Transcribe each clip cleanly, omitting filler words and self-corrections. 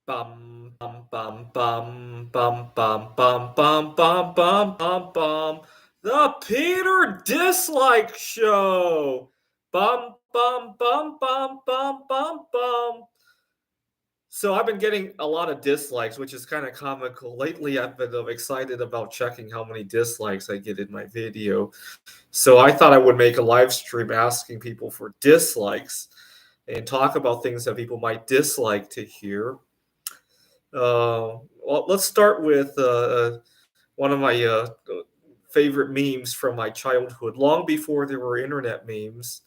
Bum, bum, bum, bum, bum, bum, bum, bum, bum, bum, bum, bum. The Peter Dislike Show. Bum, bum, bum, bum, bum, bum, bum. So I've been getting a lot of dislikes, which is kind of comical. Lately, I've been excited about checking how many dislikes I get in my video. So I thought I would make a live stream asking people for dislikes and talk about things that people might dislike to hear. Well, let's start with one of my favorite memes from my childhood, long before there were internet memes.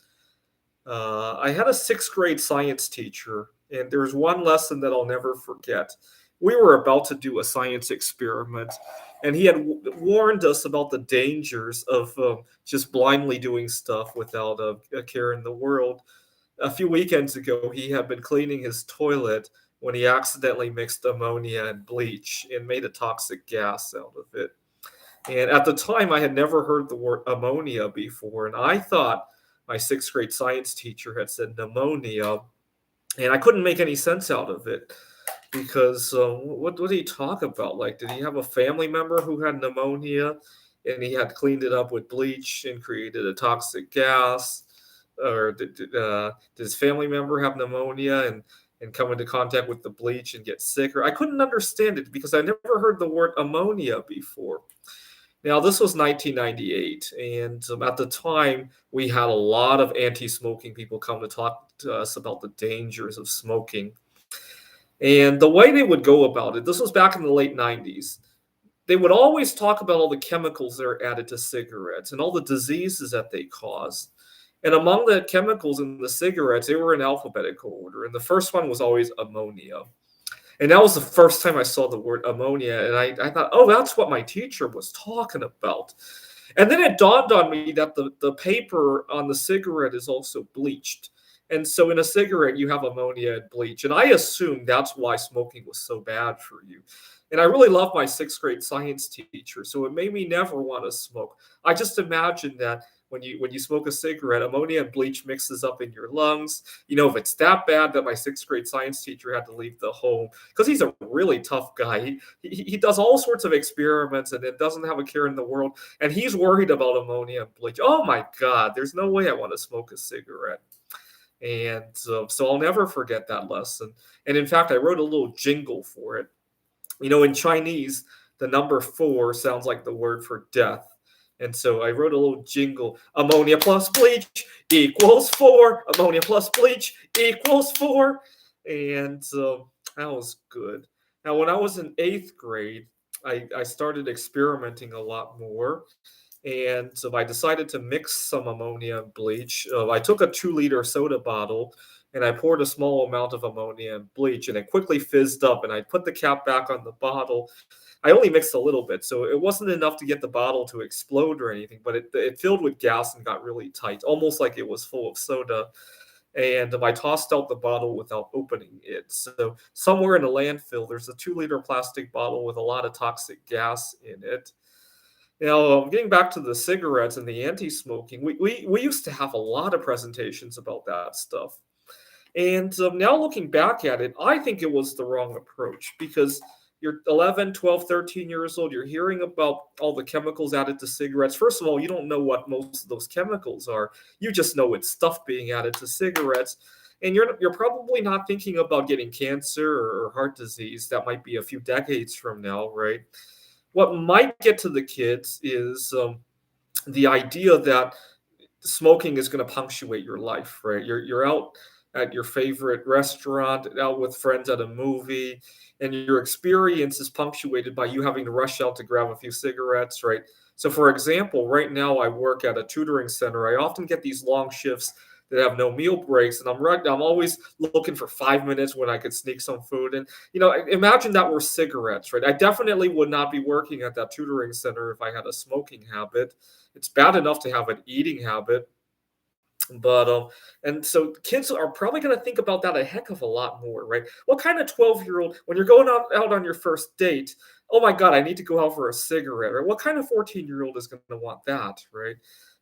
I had a sixth grade science teacher, and there's one lesson that I'll never forget. We were about to do a science experiment, and he had warned us about the dangers of just blindly doing stuff without a care in the world. A few weekends ago, he had been cleaning his toilet when he accidentally mixed ammonia and bleach and made a toxic gas out of it. And at the time, I had never heard the word ammonia before, and I thought my sixth grade science teacher had said pneumonia, and I couldn't make any sense out of it because what did he talk about? Like, did he have a family member who had pneumonia and he had cleaned it up with bleach and created a toxic gas? Or did his family member have pneumonia and come into contact with the bleach and get sick? Or I couldn't understand it because I never heard the word ammonia before. Now, this was 1998, and at the time, we had a lot of anti smoking people come to talk to us about the dangers of smoking. And the way they would go about it, this was back in the late 90s, they would always talk about all the chemicals that are added to cigarettes and all the diseases that they cause. And among the chemicals in the cigarettes, they were in alphabetical order. And the first one was always ammonia. And that was the first time I saw the word ammonia. And I thought, oh, that's what my teacher was talking about. And then it dawned on me that the paper on the cigarette is also bleached. And so in a cigarette, you have ammonia and bleach. And I assumed that's why smoking was so bad for you. And I really love my sixth grade science teacher. So it made me never want to smoke. I just imagined that when you smoke a cigarette, ammonia and bleach mixes up in your lungs. You know, if it's that bad that my sixth grade science teacher had to leave the home because he's a really tough guy. He does all sorts of experiments and it doesn't have a care in the world. And he's worried about ammonia and bleach. Oh my God, there's no way I want to smoke a cigarette. And so I'll never forget that lesson. And in fact, I wrote a little jingle for it. You know, in Chinese, the number four sounds like the word for death. And so I wrote a little jingle: ammonia plus bleach equals four. Ammonia plus bleach equals four. And that was good. Now, when I was in eighth grade, I started experimenting a lot more. And so I decided to mix some ammonia and bleach. I took a 2-liter soda bottle and I poured a small amount of ammonia and bleach, and it quickly fizzed up. And I put the cap back on the bottle. I only mixed a little bit, so it wasn't enough to get the bottle to explode or anything, but it filled with gas and got really tight, almost like it was full of soda. And I tossed out the bottle without opening it. So somewhere in a landfill, there's a 2-liter plastic bottle with a lot of toxic gas in it. Now, getting back to the cigarettes and the anti-smoking, we used to have a lot of presentations about that stuff. And now looking back at it, I think it was the wrong approach because you're 11, 12, 13 years old. You're hearing about all the chemicals added to cigarettes. First of all, you don't know what most of those chemicals are. You just know it's stuff being added to cigarettes. And you're probably not thinking about getting cancer or heart disease. That might be a few decades from now, right? What might get to the kids is the idea that smoking is going to punctuate your life, right? You're out at your favorite restaurant, out with friends at a movie, and your experience is punctuated by you having to rush out to grab a few cigarettes, right? So, for example, right now I work at a tutoring center. I often get these long shifts that have no meal breaks, and I'm always looking for 5 minutes when I could sneak some food. And imagine that were cigarettes, right? I definitely would not be working at that tutoring center if I had a smoking habit. It's bad enough to have an eating habit, but and so kids are probably going to think about that a heck of a lot more, right? What kind of 12-year-old, when you're going out on your first date, oh my God, I need to go out for a cigarette, right? What kind of 14-year-old is going to want that, right?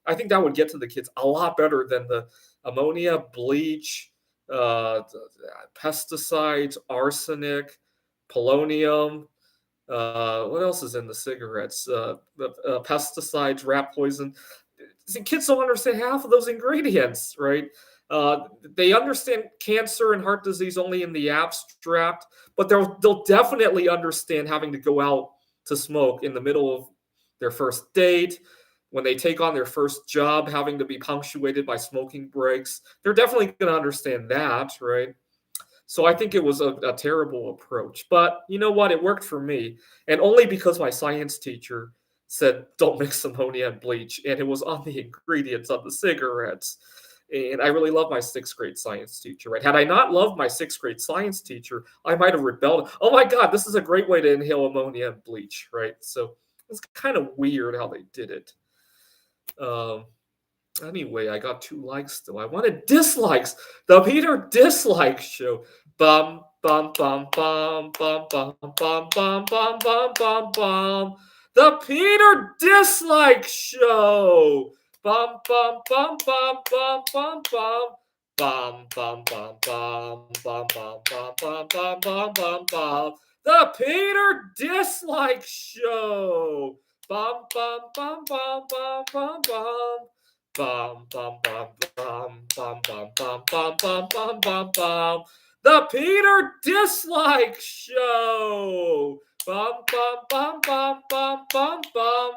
I think that would get to the kids a lot better than the ammonia, bleach, pesticides, arsenic. polonium. What else is in the cigarettes? The pesticides, rat poison. See, kids don't understand half of those ingredients, right? Uh, they understand cancer and heart disease only in the abstract, but they'll definitely understand having to go out to smoke in the middle of their first date, when they take on their first job, having to be punctuated by smoking breaks. They're definitely going to understand that, right? So I think it was a terrible approach. But you know what? It worked for me. And only because my science teacher said, don't mix ammonia and bleach. And it was on the ingredients of the cigarettes. And I really love my sixth grade science teacher, right? Had I not loved my sixth grade science teacher, I might have rebelled. Oh my God, this is a great way to inhale ammonia and bleach, right? So it's kind of weird how they did it. Um, Anyway, I got 2 likes though. I wanted dislikes. The Peter Dislike Show. Bum bum bum bum bum bum bum bum bum bum bum bum. The Peter Dislike Show. Bum bum bum bum bum bum bum. Bum bum bum bum bum bum bum bum bum bum bum bum. The Peter Dislike Show. Bum bum bum bum bum bum bum. Bum bum bum bum bum bum bum bum bum bum bum bum. The Peter Dislike Show. Bum bum bum bum bum bum bum.